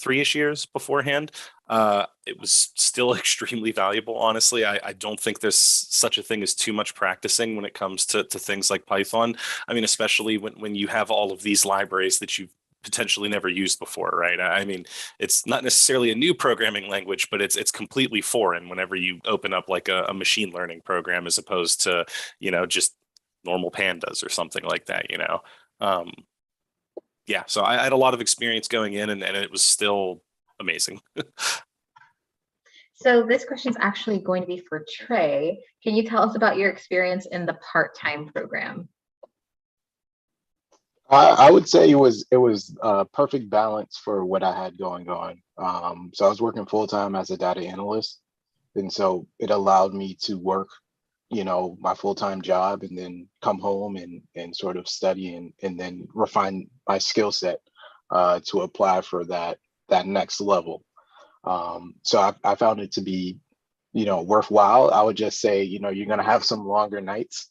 3-ish years beforehand. It was still extremely valuable, honestly. I don't think there's such a thing as too much practicing when it comes to things like Python. I mean, especially when you have all of these libraries that you've potentially never used before, right? I mean, it's not necessarily a new programming language, but it's completely foreign whenever you open up like a machine learning program as opposed to, you know, just normal pandas or something like that, you know? Yeah, so I had a lot of experience going in and it was still amazing. So this question is actually going to be for Trey. Can you tell us about your experience in the part-time program? I would say it was a perfect balance for what I had going on. So I was working full time as a data analyst, and so it allowed me to work, you know, my full time job, and then come home and sort of study and then refine my skill set to apply for that next level. So I found it to be, you know, worthwhile. I would just say, you know, you're gonna have some longer nights.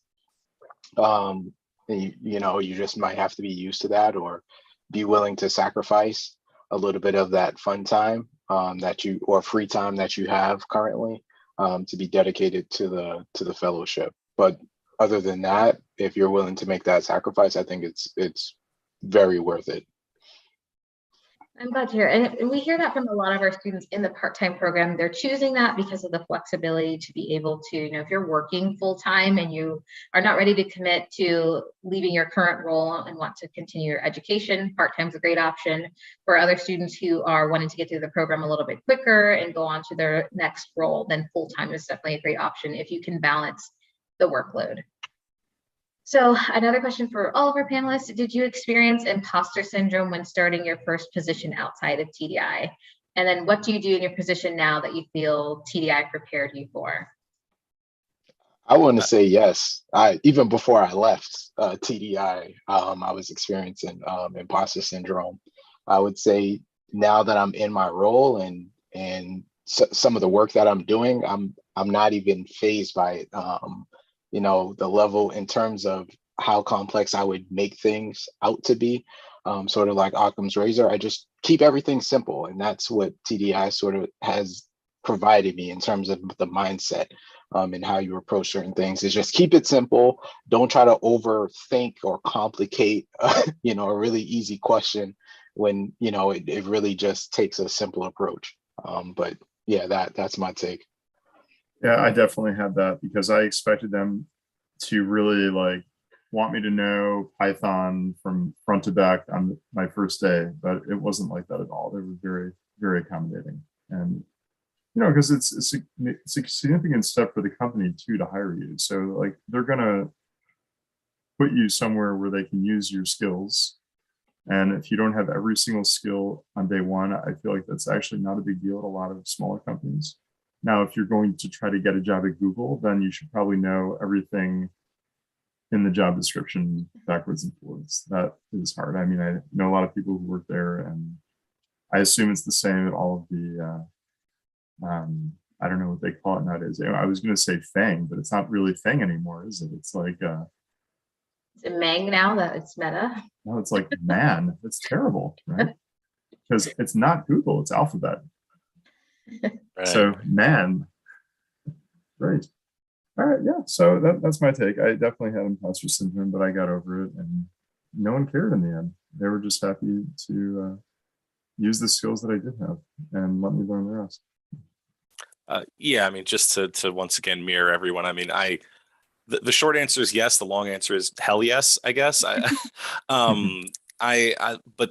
You know, you just might have to be used to that or be willing to sacrifice a little bit of that fun time or free time that you have currently to be dedicated to the fellowship. But other than that, if you're willing to make that sacrifice, I think it's very worth it. I'm glad to hear. And we hear that from a lot of our students in the part-time program. They're choosing that because of the flexibility to be able to, you know, if you're working full-time and you are not ready to commit to leaving your current role and want to continue your education, part-time is a great option. For other students who are wanting to get through the program a little bit quicker and go on to their next role, then full-time is definitely a great option if you can balance the workload. So another question for all of our panelists, did you experience imposter syndrome when starting your first position outside of TDI? And then what do you do in your position now that you feel TDI prepared you for? I want to say yes. Even before I left TDI, I was experiencing imposter syndrome. I would say now that I'm in my role and some of the work that I'm doing, I'm not even phased by it. The level in terms of how complex I would make things out to be, sort of like Occam's razor. I just keep everything simple, and that's what TDI sort of has provided me in terms of the mindset. And how you approach certain things is just keep it simple. Don't try to overthink or complicate, a really easy question when, it really just takes a simple approach. But yeah, that's my take. Yeah, I definitely had that because I expected them to really like want me to know Python from front to back on my first day, but it wasn't like that at all. They were very, very accommodating. And because it's a significant step for the company too to hire you. So like they're gonna put you somewhere where they can use your skills. And if you don't have every single skill on day one, I feel like that's actually not a big deal at a lot of smaller companies. Now, if you're going to try to get a job at Google, then you should probably know everything in the job description backwards and forwards. That is hard. I mean, I know a lot of people who work there, and I assume it's the same at all of the I don't know what they call it nowadays. I was going to say Fang, but it's not really Fang anymore, is it? It's like Is it Mang now that it's Meta? no, it's like man. It's terrible, right? Because it's not Google, it's Alphabet. Right. So man, great. All right, yeah. So that's my take. I definitely had imposter syndrome, but I got over it, and no one cared in the end. They were just happy to use the skills that I did have and let me learn the rest. Yeah, I mean, just to once again mirror everyone. I mean, the short answer is yes. The long answer is hell yes, I guess. But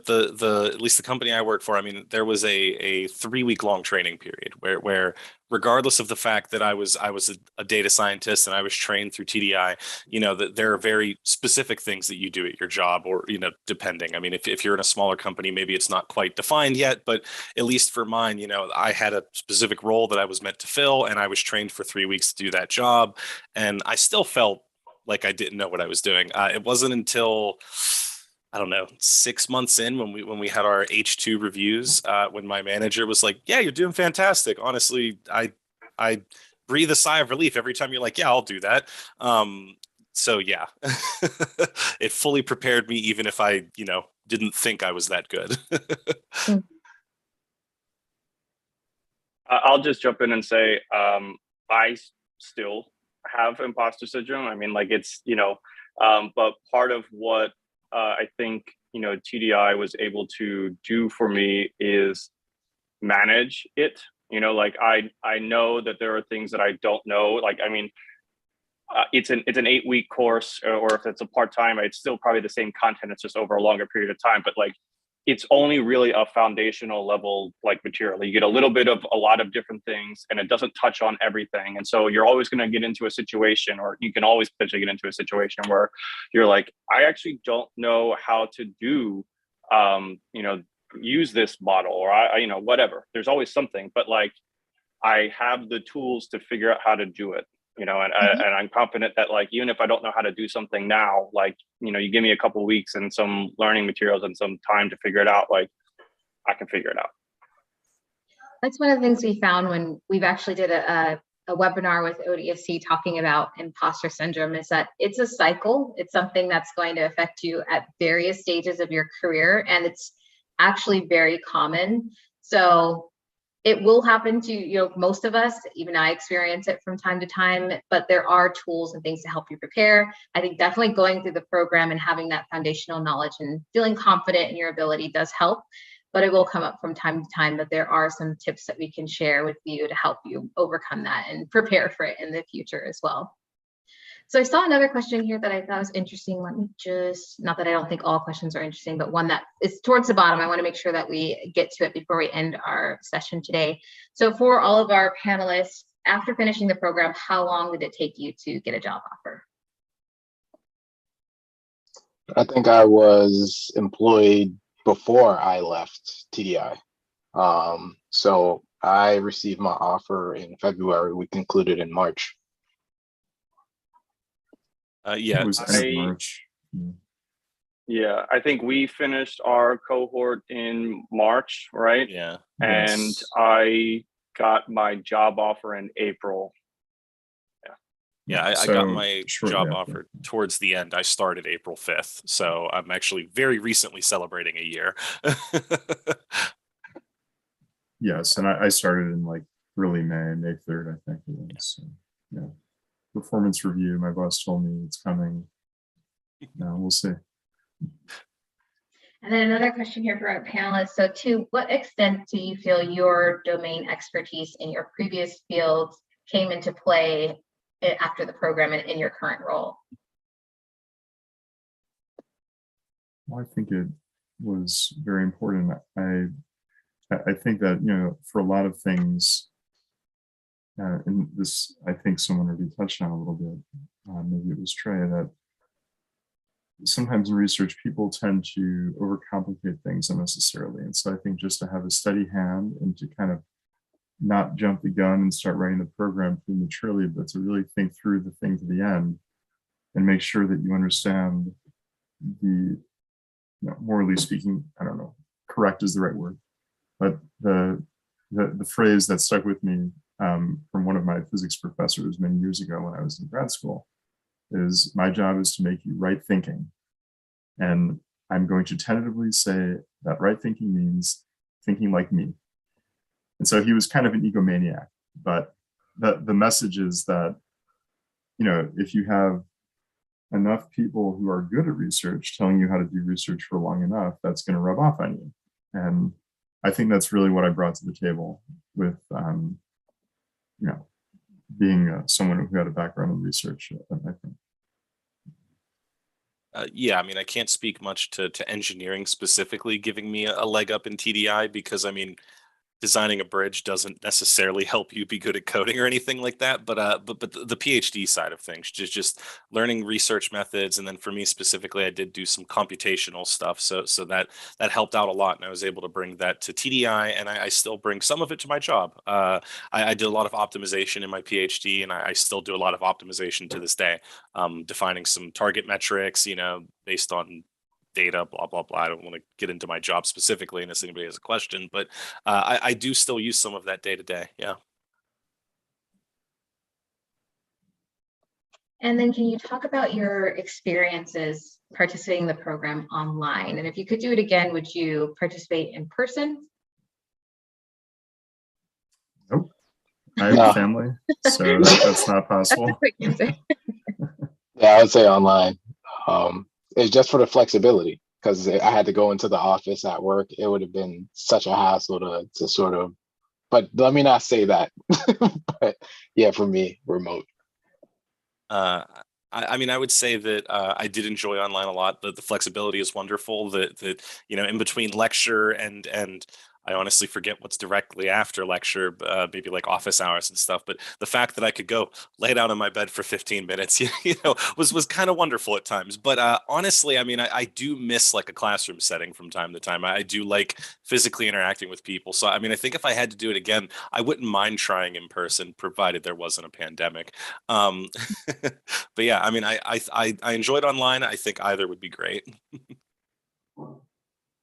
the at least the company I work for, I mean, there was a 3-week long training period where regardless of the fact that I was a data scientist and I was trained through TDI, that there are very specific things that you do at your job, or depending. I mean, if you're in a smaller company, maybe it's not quite defined yet, but at least for mine, I had a specific role that I was meant to fill, and I was trained for 3 weeks to do that job, and I still felt like I didn't know what I was doing. It wasn't until I don't know, 6 months in when we had our H2 reviews, when my manager was like, "Yeah, you're doing fantastic. Honestly, I breathe a sigh of relief every time you're like, yeah, I'll do that." So yeah, it fully prepared me, even if I, didn't think I was that good. I'll just jump in and say I still have imposter syndrome. I mean, like it's but part of what I think TDI was able to do for me is manage it. Like I know that there are things that I don't know. Like I mean, it's an 8-week course, or if it's a part-time, it's still probably the same content. It's just over a longer period of time. But like, it's only really a foundational level like material. You get a little bit of a lot of different things, and it doesn't touch on everything. And so you're always going to get into a situation, or you can always potentially get into a situation where you're like, I actually don't know how to do, use this model, or I whatever. There's always something, but like, I have the tools to figure out how to do it. And I'm confident that like, even if I don't know how to do something now, like, you give me a couple of weeks and some learning materials and some time to figure it out, like I can figure it out. That's one of the things we found when we've actually did a webinar with ODSC talking about imposter syndrome, is that it's a cycle. It's something that's going to affect you at various stages of your career, and it's actually very common. So it will happen to most of us. Even I experience it from time to time, but there are tools and things to help you prepare. I think definitely going through the program and having that foundational knowledge and feeling confident in your ability does help, but it will come up from time to time. But there are some tips that we can share with you to help you overcome that and prepare for it in the future as well. So I saw another question here that I thought was interesting. Let me just, not that I don't think all questions are interesting, but one that is towards the bottom. I want to make sure that we get to it before we end our session today. So for all of our panelists, after finishing the program, how long did it take you to get a job offer? I think I was employed before I left TDI. So I received my offer in February. We concluded in March. Yeah, It was end of March. Yeah, I think we finished our cohort in March, right? yeah. And Yes. I got my job offer in April. Yeah, I So got my shortly job after. offer towards the end. I started April 5th, so I'm actually very recently celebrating a year. Yes, and I started in like early May 3rd, I think it was. So, yeah. Performance review, my boss told me it's coming. Now we'll see. And then another question here for our panelists. So to what extent do you feel your domain expertise in your previous fields came into play after the program and in your current role? Well, I think it was very important. I think that, you know, for a lot of things, and this, I think someone already touched on a little bit, maybe it was Trey, that sometimes in research, people tend to overcomplicate things unnecessarily. And so I think just to have a steady hand and to kind of not jump the gun and start writing the program prematurely, but to really think through the thing to the end and make sure that you understand the, you know, morally speaking, I don't know, correct is the right word, but the phrase that stuck with me from one of my physics professors many years ago when I was in grad school is, my job is to make you right thinking. And I'm going to tentatively say that right thinking means thinking like me. And so he was kind of an egomaniac, but the message is that, you know, if you have enough people who are good at research telling you how to do research for long enough, that's going to rub off on you. And I think that's really what I brought to the table with, you know, being someone who had a background in research, I think. Yeah, I mean, I can't speak much to engineering specifically giving me a leg up in TDI, because I mean, designing a bridge doesn't necessarily help you be good at coding or anything like that. But the PhD side of things, just learning research methods, and then for me specifically, I did do some computational stuff, so that helped out a lot, and I was able to bring that to TDI, and I still bring some of it to my job. I did a lot of optimization in my PhD, and I still do a lot of optimization to this day, defining some target metrics, you know, based on data, blah, blah, blah. I don't want to get into my job specifically unless anybody has a question, but I do still use some of that day to day. Yeah. And then can you talk about your experiences participating in the program online? And if you could do it again, would you participate in person? Nope. I have a family, so that's not possible. That's a quick answer. Yeah, I would say online. It's just for the flexibility, because I had to go into the office at work. It would have been such a hassle to sort of, but let me not say that. But yeah, for me, remote. I mean, I would say that I did enjoy online a lot. The flexibility is wonderful. That you know, in between lecture and I honestly forget what's directly after lecture, maybe like office hours and stuff. But the fact that I could go lay down in my bed for 15 minutes, you know, was kind of wonderful at times. But honestly, I mean, I do miss like a classroom setting from time to time. I do like physically interacting with people. So I mean, I think if I had to do it again, I wouldn't mind trying in person, provided there wasn't a pandemic. But yeah, I mean, I enjoyed online. I think either would be great.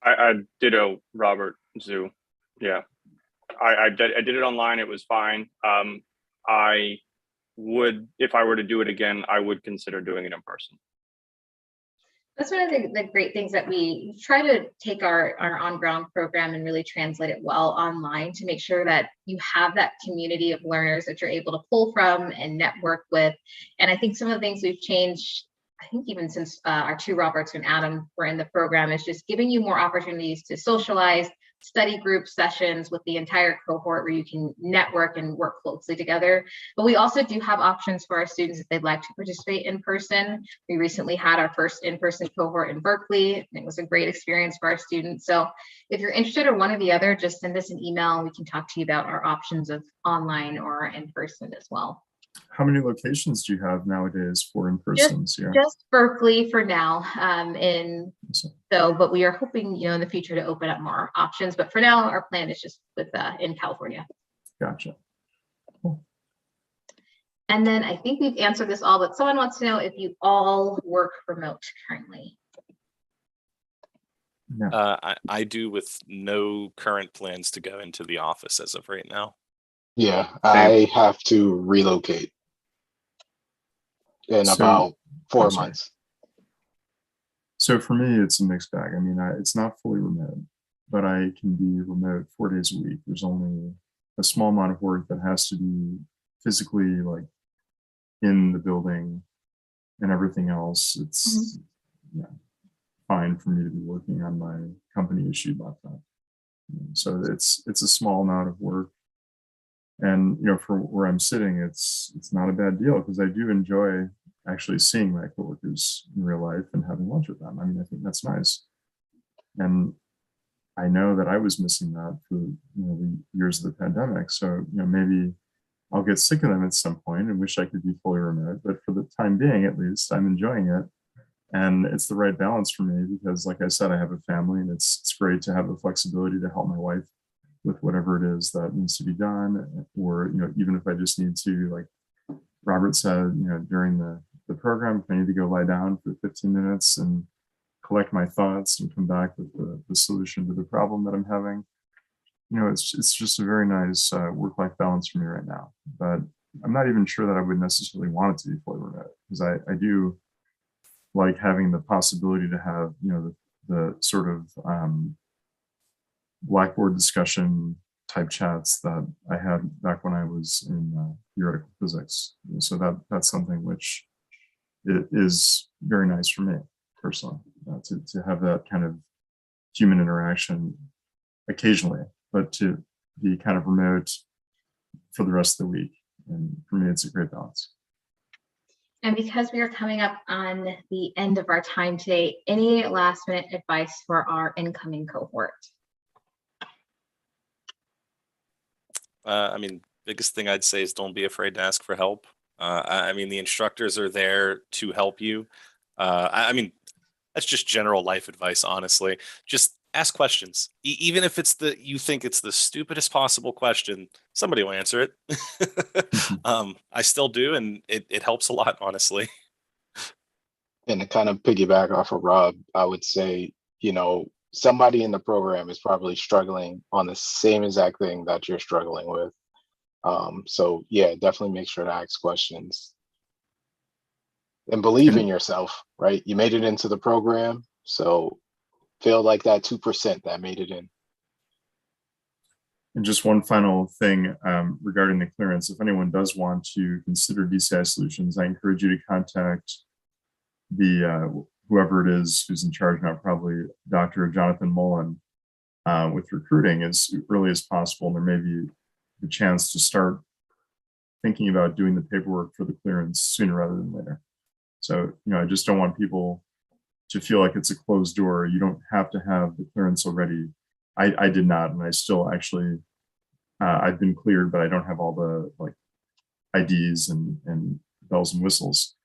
I ditto Robert Zoo. Yeah, I did it online. It was fine. I would, if I were to do it again, I would consider doing it in person. That's one of the great things that we try to take our on-ground program and really translate it well online to make sure that you have that community of learners that you're able to pull from and network with. And I think some of the things we've changed, I think even since our two Roberts and Adam were in the program, is just giving you more opportunities to socialize, study group sessions with the entire cohort where you can network and work closely together. But we also do have options for our students if they'd like to participate in person. We recently had our first in-person cohort in Berkeley, and it was a great experience for our students. So if you're interested in one or the other, just send us an email and we can talk to you about our options of online or in person as well. How many locations do you have nowadays for in-persons here? Just Berkeley for now. But we are hoping, you know, in the future to open up more options. But for now, our plan is just with in California. Gotcha. And And then I think we've answered this all, but someone wants to know if you all work remote currently. Yeah. I do, with no current plans to go into the office as of right now. Yeah, I have to relocate in So- about 4 I'm sorry. months. So for me, it's a mixed bag. I mean, it's not fully remote, but I can be remote 4 days a week. There's only a small amount of work that has to be physically like in the building, and everything else, it's yeah, fine for me to be working on my company issued laptop. So it's a small amount of work. And for where I'm sitting, it's not a bad deal because I do enjoy actually seeing my coworkers in real life and having lunch with them. I mean, I think that's nice. And I know that I was missing that for the years of the pandemic. So maybe I'll get sick of them at some point and wish I could be fully remote. But for the time being, at least, I'm enjoying it. And it's the right balance for me because, like I said, I have a family, and it's great to have the flexibility to help my wife with whatever it is that needs to be done, or even if I just need to, like Robert said, during the program, if I need to go lie down for 15 minutes and collect my thoughts and come back with the solution to the problem that I'm having, it's just a very nice work-life balance for me right now. But I'm not even sure that I would necessarily want it to be fully remote, because I do like having the possibility to have the sort of Blackboard discussion type chats that I had back when I was in theoretical physics. So that's something which it is very nice for me personally, to have that kind of human interaction occasionally, but to be kind of remote for the rest of the week. And for me, it's a great balance. And because we are coming up on the end of our time today, any last minute advice for our incoming cohort? I mean, biggest thing I'd say is don't be afraid to ask for help. I mean, the instructors are there to help you. I mean, that's just general life advice, honestly. Just ask questions. Even if you think it's the stupidest possible question, somebody will answer it. I still do, and it helps a lot, honestly. And to kind of piggyback off of Rob, I would say, somebody in the program is probably struggling on the same exact thing that you're struggling with. So yeah, definitely make sure to ask questions and believe in yourself, right? You made it into the program, so feel like that 2% that made it in. And just one final thing regarding the clearance, if anyone does want to consider DCI solutions, I encourage you to contact the whoever it is who's in charge now, probably Dr. Jonathan Mullen, with recruiting as early as possible. And there may be the chance to start thinking about doing the paperwork for the clearance sooner rather than later. So, I just don't want people to feel like it's a closed door. You don't have to have the clearance already. I did not, and I still actually, I've been cleared, but I don't have all the IDs and bells and whistles.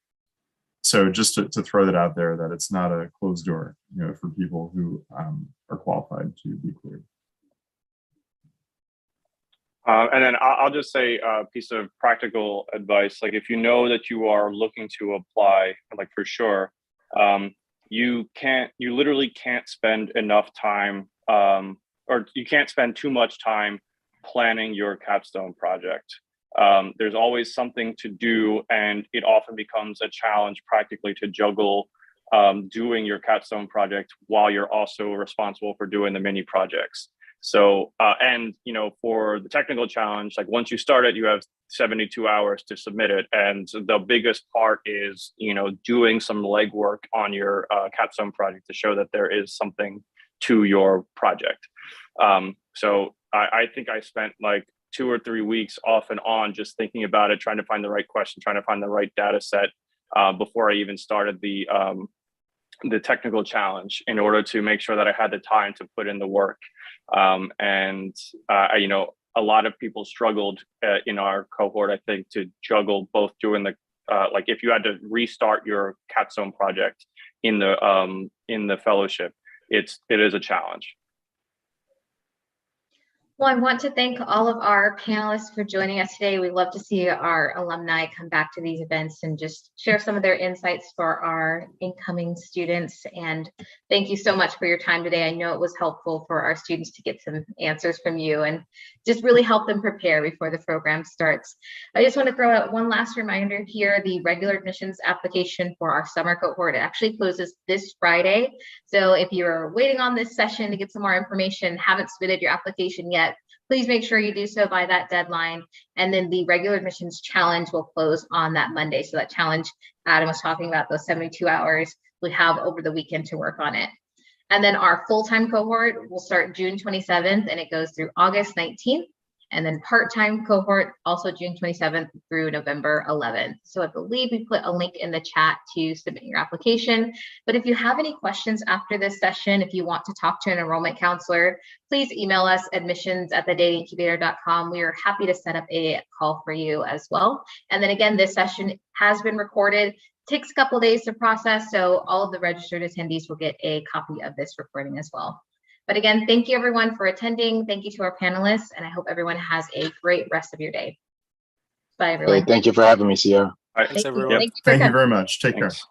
So just to throw that out there, that it's not a closed door, for people who are qualified to be cleared. And then I'll just say a piece of practical advice. Like, if you know that you are looking to apply, like for sure, you literally can't spend enough time, or you can't spend too much time planning your capstone project. There's always something to do, and it often becomes a challenge practically to juggle doing your capstone project while you're also responsible for doing the mini projects. So, and for the technical challenge, like once you start it, you have 72 hours to submit it. And the biggest part is, doing some legwork on your capstone project to show that there is something to your project. So I think I spent like 2 or 3 weeks off and on just thinking about it, trying to find the right question, trying to find the right data set before I even started the technical challenge, in order to make sure that I had the time to put in the work. A lot of people struggled in our cohort, I think, to juggle both doing the like if you had to restart your capstone project in the fellowship, it is a challenge. Well, I want to thank all of our panelists for joining us today. We love to see our alumni come back to these events and just share some of their insights for our incoming students. And thank you so much for your time today. I know it was helpful for our students to get some answers from you and just really help them prepare before the program starts. I just want to throw out one last reminder here. The regular admissions application for our summer cohort actually closes this Friday. So if you're waiting on this session to get some more information, haven't submitted your application yet, please make sure you do so by that deadline. And then the regular admissions challenge will close on that Monday. So that challenge Adam was talking about, those 72 hours, we have over the weekend to work on it. And then our full-time cohort will start June 27th and it goes through August 19th. And then part-time cohort also June 27th through November 11th. So I believe we put a link in the chat to submit your application. But if you have any questions after this session, if you want to talk to an enrollment counselor, please email us admissions@thedataincubator.com. We are happy to set up a call for you as well. And then again, this session has been recorded. Takes a couple of days to process, so all of the registered attendees will get a copy of this recording as well. But again, thank you everyone for attending. Thank you to our panelists, and I hope everyone has a great rest of your day. Bye, everyone. Hey, thank you for having me, Sierra. All right. Thanks, Thank you. everyone. Thank you for Thank you coming. very much. Take care. Thanks.